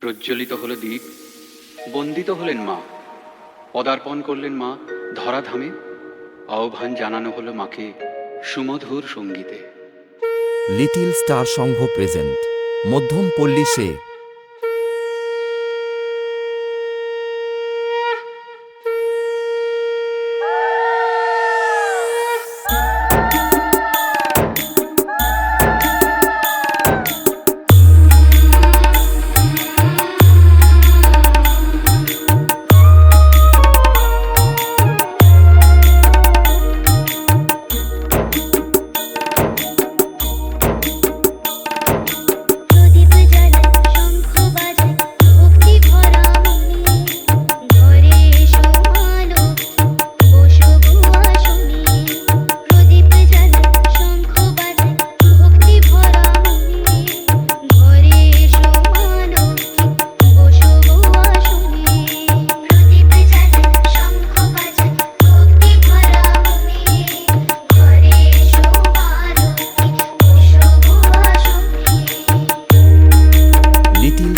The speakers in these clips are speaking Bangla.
প্রজ্বলিত হল দীপ, বন্দিত হলেন মা, পদার্পণ করলেন মা ধরাধামে, আহ্বান জানানো হলো মাকে সুমধুর সঙ্গীতে। লিটিল স্টার সংঘ প্রেজেন্ট মধ্যম পল্লী সে।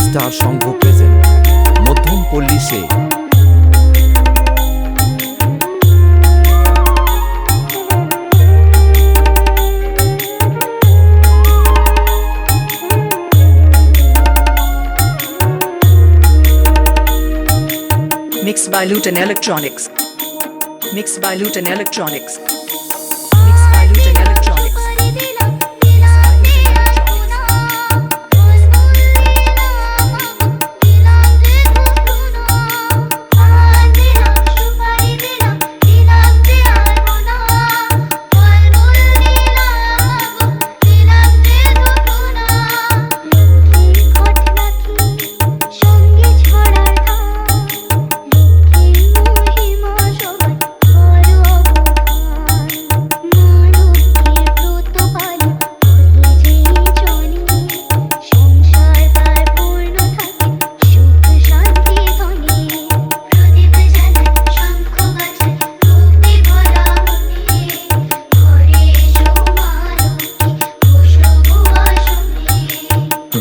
স্টার সংঘ প্রেজেন্ট মধ্যম পল্লী সে। Mixed by Luton Electronics. Mixed by Luton Electronics.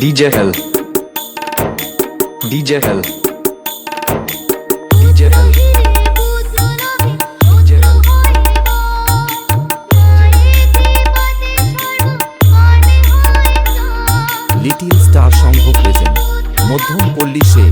DJ Hell. DJ Hell. DJ Hell. Little star সংঘ প্রেজেন্ট মধ্যম পল্লী সে।